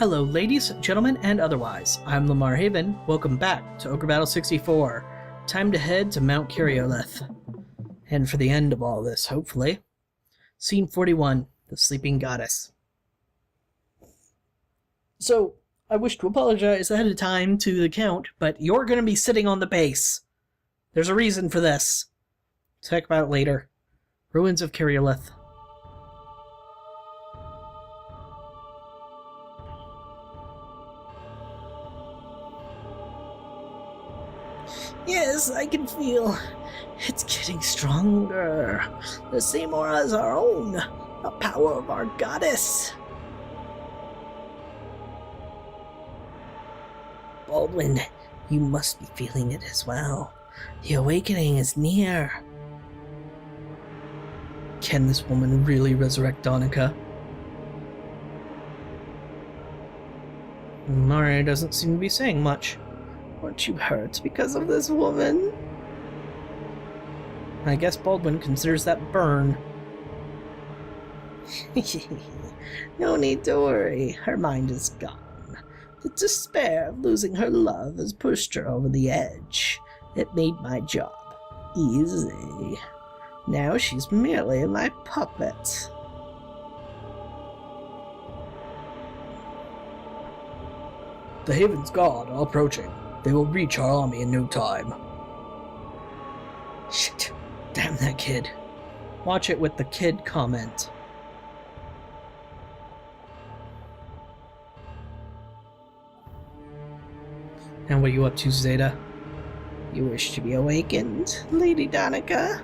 Hello ladies, gentlemen, and otherwise. I'm Lamar Haven. Welcome back to Ogre Battle 64. Time to head to Mount Keryoleth. And for the end of all this, hopefully. Scene 41, the Sleeping Goddess. So, I wish to apologize ahead of time to the Count, but you're going to be sitting on the base. There's a reason for this. Talk about it later. Ruins of Keryoleth. Yes, I can feel it's getting stronger. The same aura as our own. The power of our goddess. Baldwin, you must be feeling it as well. The awakening is near. Can this woman really resurrect Donica? Mari doesn't seem to be saying much. Weren't you hurt because of this woman? I guess Baldwin considers that burn. No need to worry, her mind is gone. The despair of losing her love has pushed her over the edge. It made my job easy. Now she's merely my puppet. The Haven's Guard are approaching. They will reach our army in no time. Shit. Damn that kid. Watch it with the kid comment. And what are you up to, Zeta? You wish to be awakened, Lady Donica?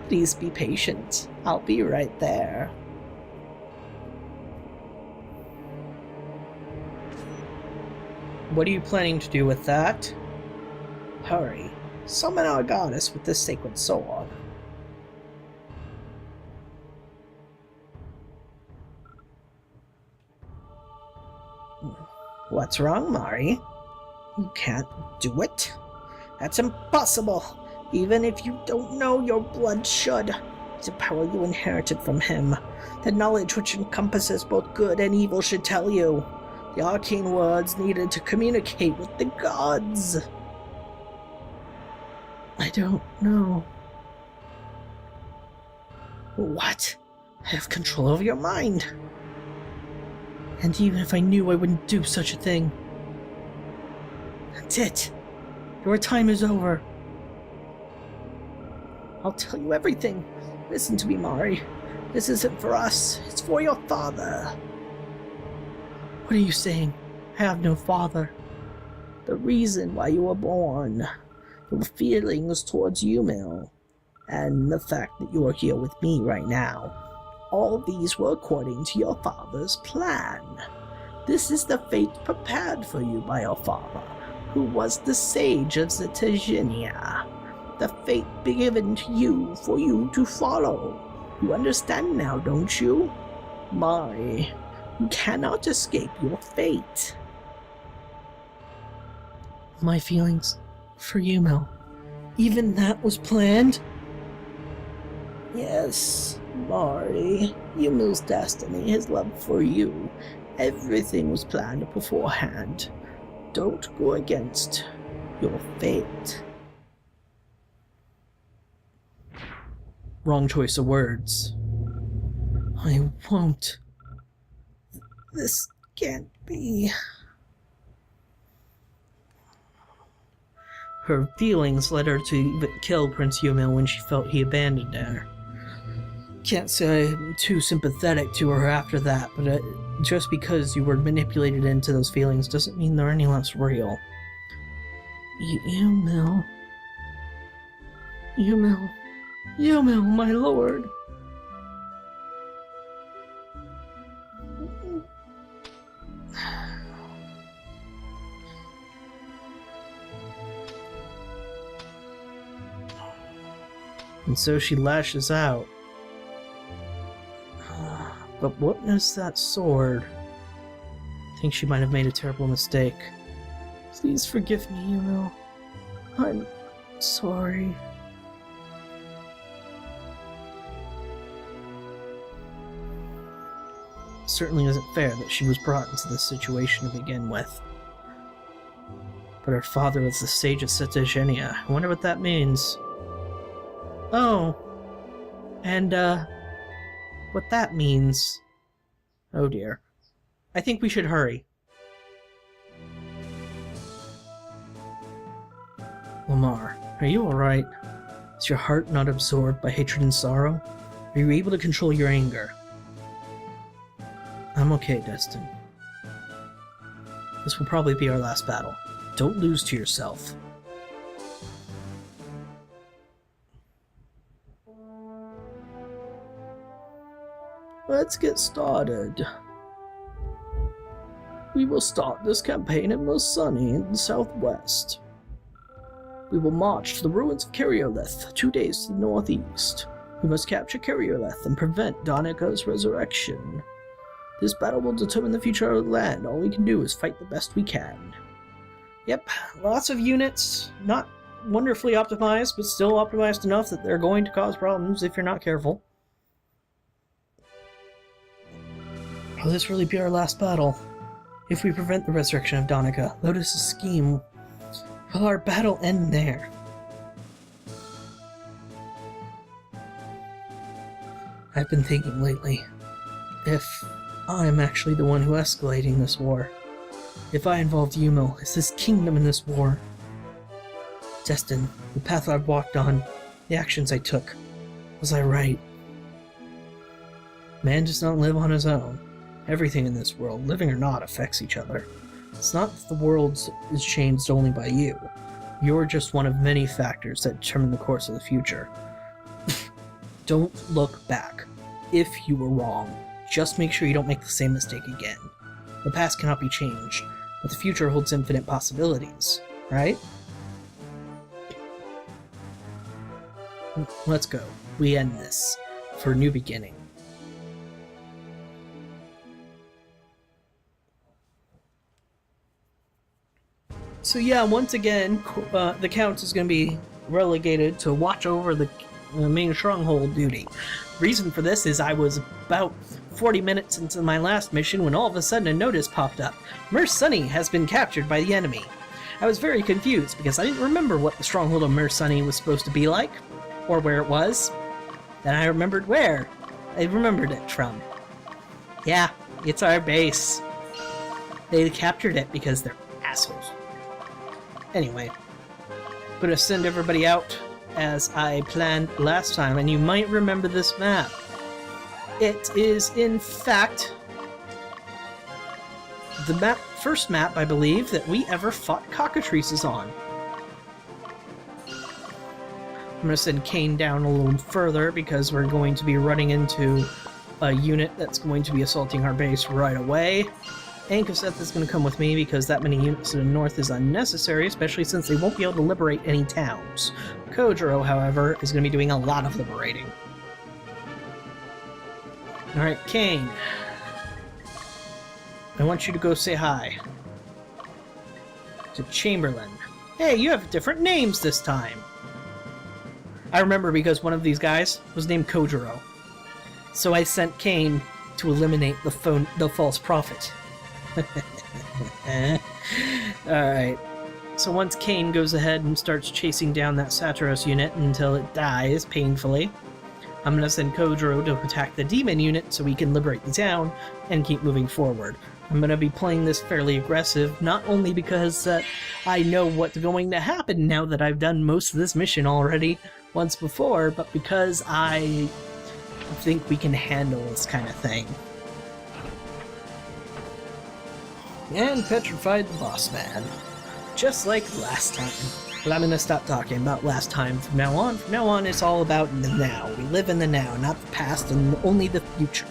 Please be patient. I'll be right there. What are you planning to do with that? Hurry. Summon our goddess with this sacred sword. What's wrong, Mari? You can't do it? That's impossible! Even if you don't know, your blood should. It's a power you inherited from him. The knowledge which encompasses both good and evil should tell you. The arcane words needed to communicate with the gods. I don't know. What? I have control over your mind. And even if I knew, I wouldn't do such a thing. That's it. Your time is over. I'll tell you everything. Listen to me, Mari. This isn't for us. It's for your father. What are you saying? I have no father. The reason why you were born. Your feelings towards Yumil. And the fact that you are here with me right now. All these were according to your father's plan. This is the fate prepared for you by your father, who was the sage of Zetaginia. The fate given to you for you to follow. You understand now, don't you? Mari, you cannot escape your fate. My feelings for Yumil. Even that was planned? Yes, Mari. Yumil's destiny, his love for you. Everything was planned beforehand. Don't go against your fate. Wrong choice of words. I won't. This can't be. Her feelings led her to even kill Prince Yumil when she felt he abandoned her. Can't say I'm too sympathetic to her after that, but just because you were manipulated into those feelings doesn't mean they're any less real. Yumil, my lord. And so she lashes out. But what is that sword? I think she might have made a terrible mistake. Please forgive me, Yumil. I'm sorry. certainly isn't fair that she was brought into this situation to begin with. But her father was the sage of Setagenia. I wonder what that means. Oh. And, what that means... Oh dear. I think we should hurry. Lamar, are you alright? Is your heart not absorbed by hatred and sorrow? Are you able to control your anger? I'm okay, Destin. This will probably be our last battle. Don't lose to yourself. Let's get started. We will start this campaign in Mer Sunny in the southwest. We will march to the ruins of Keryoleth, 2 days to the northeast. We must capture Keryoleth and prevent Donika's resurrection. This battle will determine the future of the land. All we can do is fight the best we can. Yep, lots of units, not wonderfully optimized, but still optimized enough that they're going to cause problems if you're not careful. Will this really be our last battle? If we prevent the resurrection of Donika, Lodis' scheme, will our battle end there? I've been thinking lately, if I'm actually the one who escalating this war, if I involved Yumil, is this kingdom in this war? Destin, the path I've walked on, the actions I took, was I right? Man does not live on his own. Everything in this world, living or not, affects each other. It's not that the world is changed only by you. You're just one of many factors that determine the course of the future. Don't look back. If you were wrong, just make sure you don't make the same mistake again. The past cannot be changed, but the future holds infinite possibilities, right? Let's go. We end this for a new beginning. So yeah, once again, the Count is going to be relegated to watch over the main stronghold duty. Reason for this is I was about 40 minutes into my last mission when all of a sudden a notice popped up. Mer Sunny has been captured by the enemy. I was very confused because I didn't remember what the stronghold of Mer Sunny was supposed to be like, or where it was. Then I remembered where I remembered it from. Yeah, it's our base. They captured it because they're assholes. Anyway, I'm gonna send everybody out as I planned last time, and you might remember this map. It is, in fact, the first map, I believe, that we ever fought cockatrices on. I'm gonna send Kane down a little further because we're going to be running into a unit that's going to be assaulting our base right away. And Keryoleth is going to come with me because that many units to the north is unnecessary, especially since they won't be able to liberate any towns. Ogre, however, is going to be doing a lot of liberating. Alright, Kane. I want you to go say hi to Chamberlain. Hey, you have different names this time. I remember because one of these guys was named Kojiro. So I sent Kane to eliminate the false prophet. Alright, so once Kane goes ahead and starts chasing down that Satiros unit until it dies painfully, I'm going to send Kojiro to attack the demon unit so we can liberate the town and keep moving forward. I'm going to be playing this fairly aggressive, not only because I know what's going to happen now that I've done most of this mission already once before, but because I think we can handle this kind of thing. And petrified the boss man. Just like last time. But I'm gonna stop talking about last time from now on. From now on, it's all about the now. We live in the now, not the past and only the future.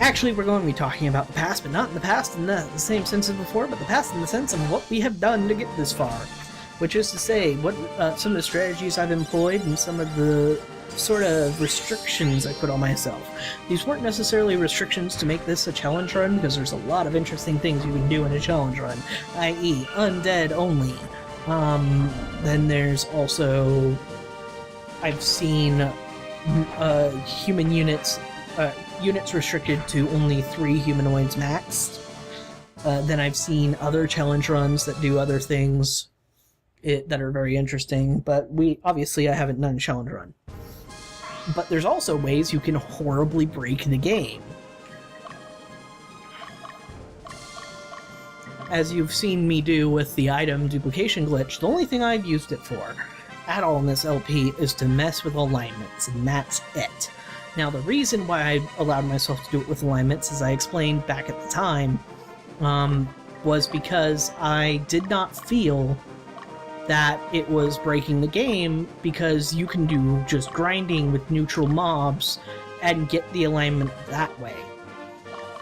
Actually, we're going to be talking about the past, but not in the past in the same sense as before, but the past in the sense of what we have done to get this far. Which is to say, what some of the strategies I've employed and some of the sort of restrictions I put on myself. These weren't necessarily restrictions to make this a challenge run, because there's a lot of interesting things you can do in a challenge run, i.e. undead only. Then there's also... I've seen human units units restricted to only 3 humanoids maxed. Then I've seen other challenge runs that do other things that are very interesting, but I haven't done a challenge run. But there's also ways you can horribly break the game. As you've seen me do with the item duplication glitch, the only thing I've used it for at all in this LP is to mess with alignments, and that's it. Now, the reason why I allowed myself to do it with alignments, as I explained back at the time, was because I did not feel that it was breaking the game, because you can do just grinding with neutral mobs and get the alignment that way.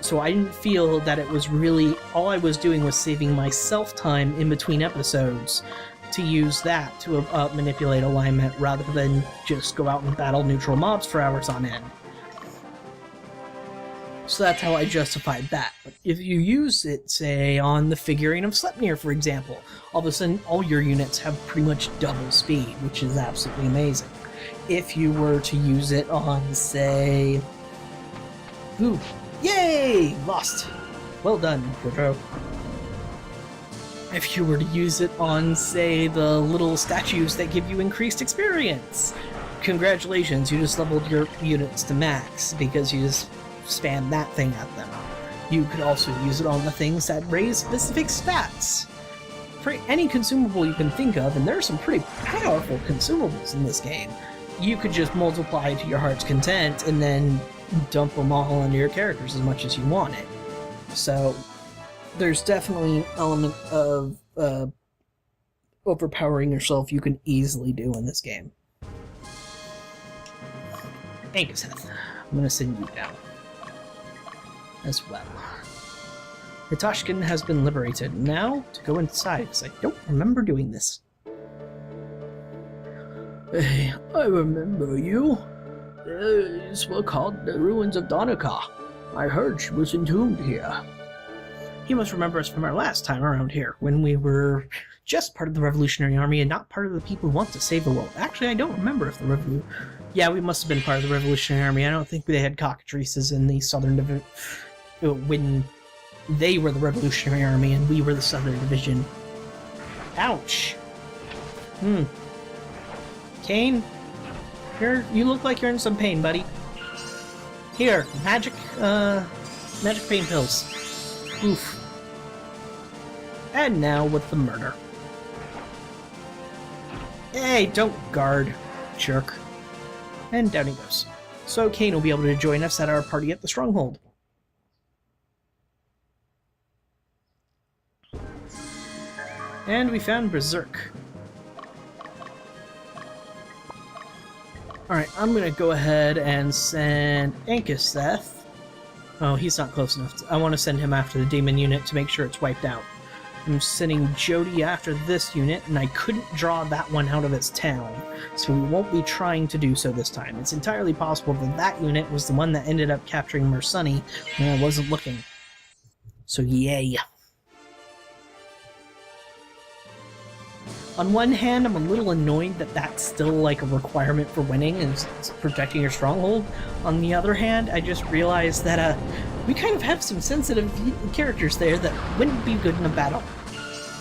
So I didn't feel that it was really... all I was doing was saving myself time in between episodes to use that to manipulate alignment, rather than just go out and battle neutral mobs for hours on end. So that's how I justified that. But if you use it, say, on the figurine of Sleipnir, for example, all of a sudden all your units have pretty much double speed, which is absolutely amazing. If you were to use it on, say... ooh, yay! Lost! Well done, Godreau. If you were to use it on, say, the little statues that give you increased experience, congratulations, you just leveled your units to max, because you just spam that thing at them. You could also use it on the things that raise specific stats. For any consumable you can think of, and there are some pretty powerful consumables in this game, you could just multiply to your heart's content and then dump them all into your characters as much as you wanted. So there's definitely an element of overpowering yourself you can easily do in this game. Angusheth, I'm going to send you down as well. Hitashkin has been liberated. Now to go inside, because I don't remember doing this. Hey, I remember you. These were called the ruins of Donica. I heard she was entombed here. He must remember us from our last time around here, when we were just part of the Revolutionary Army and not part of the people who want to save the world. Actually, I don't remember if the yeah, we must have been part of the Revolutionary Army. I don't think they had cockatrices in the Southern Division when they were the Revolutionary Army and we were the Southern Division. Ouch. Kane, you look like you're in some pain, buddy. Here, magic pain pills. Oof. And now with the murder. Hey, don't guard, jerk. And down he goes. So Kane will be able to join us at our party at the Stronghold. And we found Berserk. Alright, I'm gonna go ahead and send Angusheth. Oh, he's not close enough. I want to send him after the demon unit to make sure it's wiped out. I'm sending Jody after this unit, and I couldn't draw that one out of its town, so we won't be trying to do so this time. It's entirely possible that that unit was the one that ended up capturing Mersani when I wasn't looking. So yay. On one hand, I'm a little annoyed that that's still like a requirement for winning and protecting your stronghold. On the other hand, I just realized that we kind of have some sensitive characters there that wouldn't be good in a battle.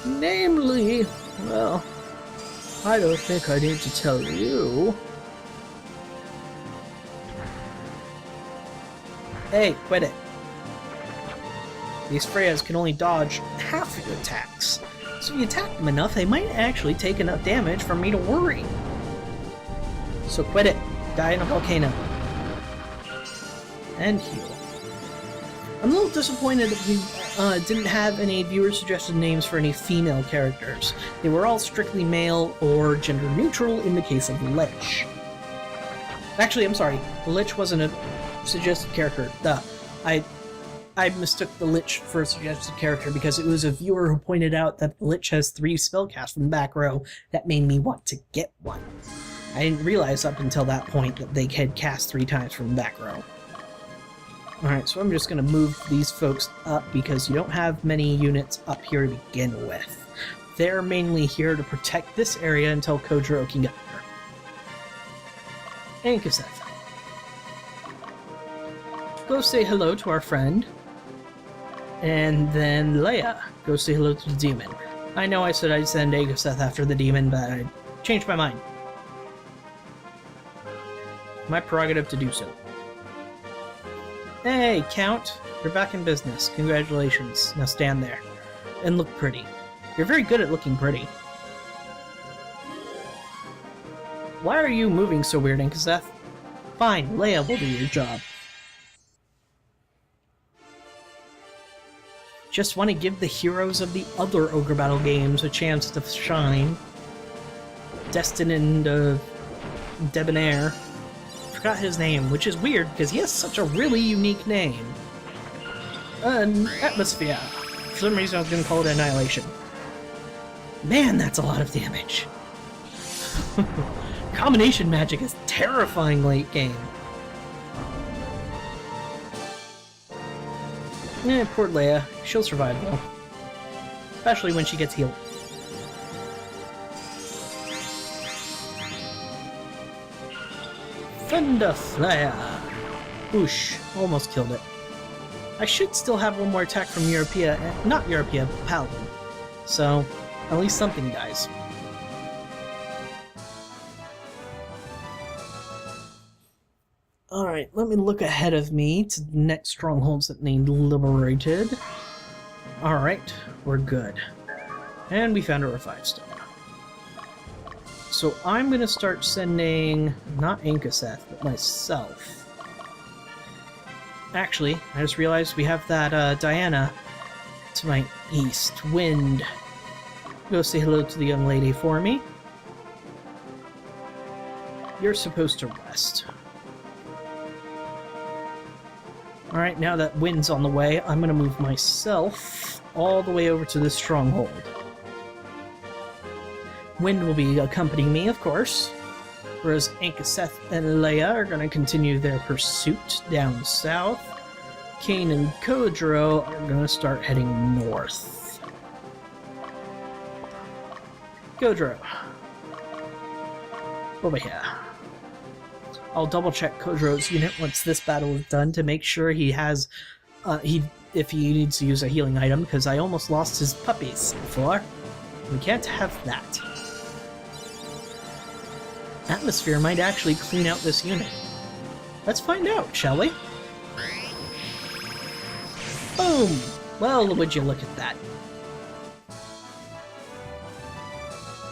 Namely, well, I don't think I need to tell you. Hey, quit it. These Freyas can only dodge half your attacks. So if you attack them enough, they might actually take enough damage for me to worry. So quit it. Die in a volcano. And heal. I'm a little disappointed that we didn't have any viewer-suggested names for any female characters. They were all strictly male or gender-neutral in the case of Lich. Actually, I'm sorry. The Lich wasn't a suggested character. Duh. I mistook the Lich for a suggested character because it was a viewer who pointed out that the Lich has 3 spellcasts from the back row that made me want to get one. I didn't realize up until that point that they had cast 3 times from the back row. Alright, so I'm just going to move these folks up because you don't have many units up here to begin with. They're mainly here to protect this area until Kojiro can get there. And Angusheth. go say hello to our friend. And then Leia, go say hello to the demon. I know I said I'd send Agaseth after the demon, but I changed my mind. My prerogative to do so. Hey, Count. You're back in business. Congratulations. Now stand there. And look pretty. You're very good at looking pretty. Why are you moving so weird, Agaseth? Fine, Leia will do your job. Just want to give the heroes of the other Ogre Battle games a chance to shine. Destin and Debonair. Forgot his name, which is weird because he has such a really unique name. An Atmosphere. For some reason I was going to call it Annihilation. Man, that's a lot of damage. Combination magic is terrifying late game. Poor Leia. She'll survive though. Especially when she gets healed. Thunder Flare! Oosh, almost killed it. I should still have one more attack from Europea, not Europea, Paladin. So, at least something dies. Alright, let me look ahead of me to the next strongholds that need liberated. Alright, we're good. And we found a Revive Stone. So I'm gonna start sending, not Agaseth, but myself. Actually, I just realized we have that Diana to my east. Wind. Go say hello to the young lady for me. You're supposed to rest. Alright, now that Wind's on the way, I'm gonna move myself all the way over to this stronghold. Wind will be accompanying me, of course, whereas Agaseth and Leia are gonna continue their pursuit down south. Kane and Kodro are gonna start heading north. Kodro. Over here. I'll double check Kodro's unit once this battle is done to make sure he has, if he needs to use a healing item, because I almost lost his puppies before. We can't have that. Atmosphere might actually clean out this unit. Let's find out, shall we? Boom! Well, would you look at that.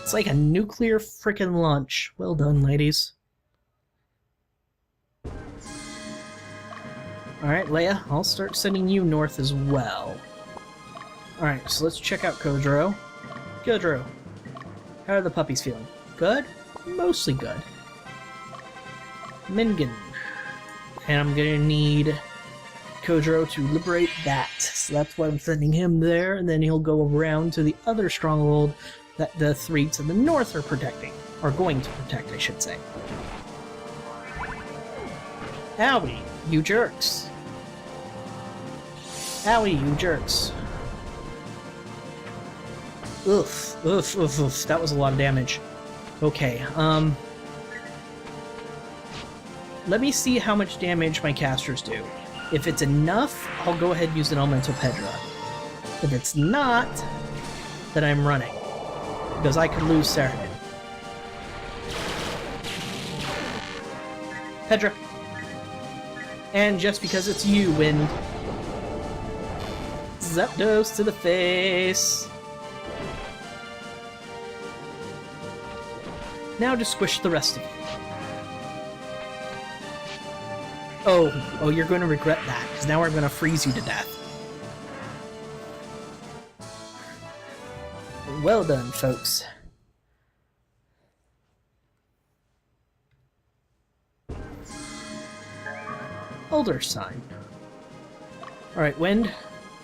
It's like a nuclear frickin' launch. Well done, ladies. Alright, Leia, I'll start sending you north as well. Alright, so let's check out Kodro. Kodro, how are the puppies feeling? Good? Mostly good. Mingan. And I'm gonna need Kodro to liberate that. So that's why I'm sending him there, and then he'll go around to the other stronghold that the three to the north are protecting. Or going to protect, I should say. Owie, you jerks. Owie, you jerks. Oof, oof, oof, oof. That was a lot of damage. Okay, let me see how much damage my casters do. If it's enough, I'll go ahead and use an Elemental Pedra. If it's not, then I'm running. Because I could lose Saradin. Pedra. And just because it's you, Wind. Zapdos to the face. Now just squish the rest of you. Oh, you're going to regret that, because now we're going to freeze you to death. Well done, folks. Elder Sign. Alright, Wind,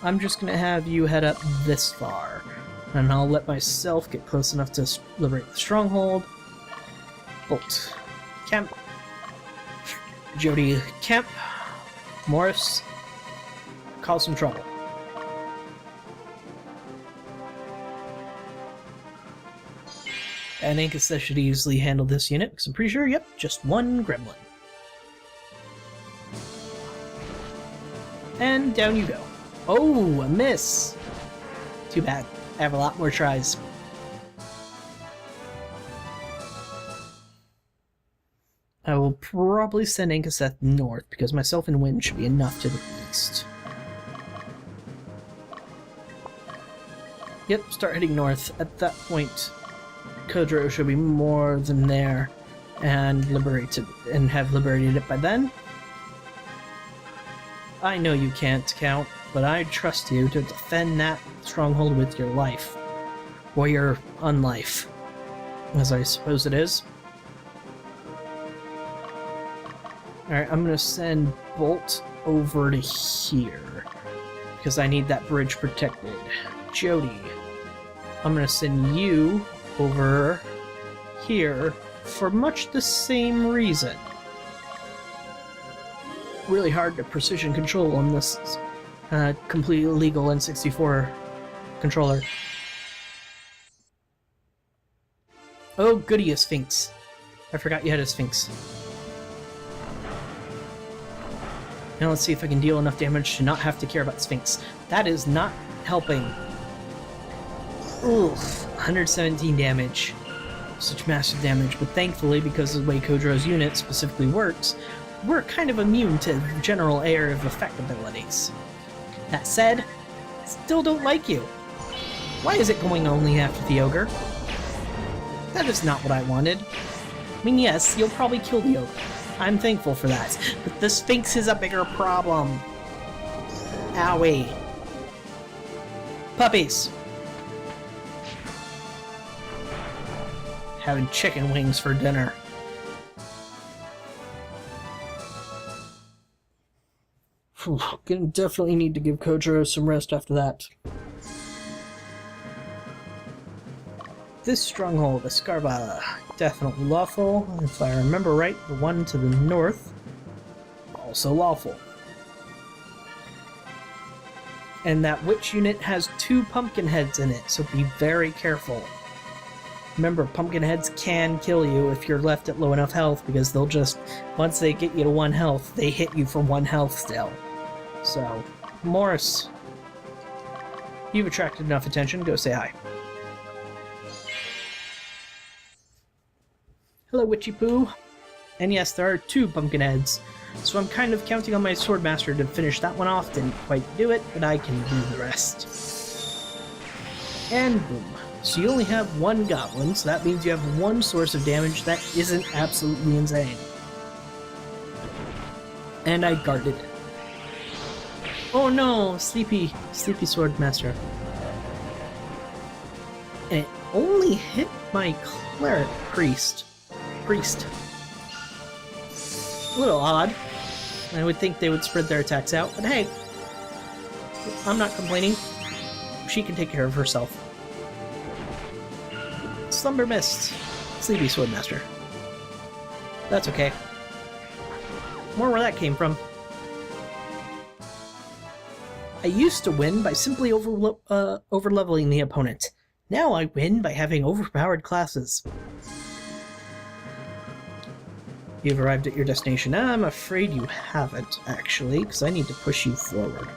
I'm just going to have you head up this far, and I'll let myself get close enough to liberate the stronghold. Bolt. Camp. Jody Camp. Morris. Cause some trouble. And Agaseth should easily handle this unit, because I'm pretty sure, yep, just one gremlin. And down you go. Oh, a miss! Too bad. I have a lot more tries. I will probably send Inkaseth north, because myself and Wind should be enough to the east. Yep, start heading north. At that point, Kodro should be more than there and have liberated it by then. I know you can't count, but I trust you to defend that stronghold with your life. Or your unlife, as I suppose it is. Alright, I'm gonna send Bolt over to here, because I need that bridge protected. Jody, I'm gonna send you over here for much the same reason. Really hard to precision control on this completely illegal N64 controller. Oh, goody, a Sphinx. I forgot you had a Sphinx. Now let's see if I can deal enough damage to not have to care about Sphinx. That is not helping. Oof, 117 damage. Such massive damage, but thankfully, because of the way Kodro's unit specifically works, we're kind of immune to general area of effect abilities. That said, I still don't like you. Why is it going only after the Ogre? That is not what I wanted. I mean, yes, you'll probably kill the Ogre. I'm thankful for that, but the Sphinx is a bigger problem. Owie. Puppies. Having chicken wings for dinner. Gonna definitely need to give Kodro some rest after that. This stronghold, Escarba, definitely lawful. If I remember right, the one to the north, also lawful. And that witch unit has 2 pumpkin heads in it, so be very careful. Remember, pumpkin heads can kill you if you're left at low enough health, because they'll just, once they get you to 1 health, they hit you for 1 health still. So, Morris, you've attracted enough attention, go say hi. Hello, Witchy Poo. And yes, there are 2 pumpkin heads, so I'm kind of counting on my Swordmaster to finish that one off. Didn't quite do it, but I can do the rest. And boom. So you only have 1 goblin, so that means you have 1 source of damage that isn't absolutely insane. And I guarded it. Oh no, sleepy Swordmaster. And it only hit my cleric priest. A little odd. I would think they would spread their attacks out, but hey, I'm not complaining. She can take care of herself. Slumber Mist. Sleepy Swordmaster. That's okay. More where that came from. I used to win by simply over-leveling the opponent. Now I win by having overpowered classes. You've arrived at your destination. I'm afraid you haven't, actually, because I need to push you forward.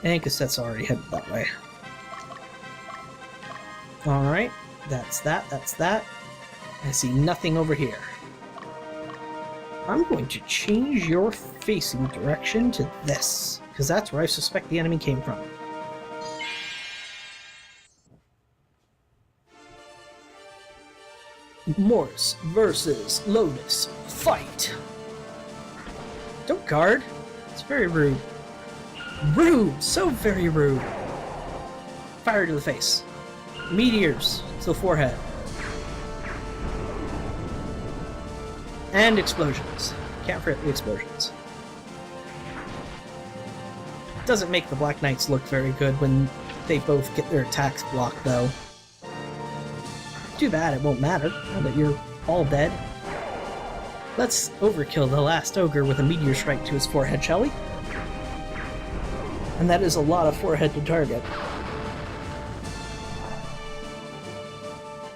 And Cassette's already headed that way. Alright, that's that. I see nothing over here. I'm going to change your facing direction to this, because that's where I suspect the enemy came from. Morse versus Lodis. Fight! Don't guard. It's very rude. Rude! So very rude. Fire to the face. Meteors to the forehead. And explosions. Can't forget the explosions. Doesn't make the Black Knights look very good when they both get their attacks blocked, though. Too bad it won't matter, now that you're all dead. Let's overkill the last ogre with a meteor strike to his forehead, shall we? And that is a lot of forehead to target.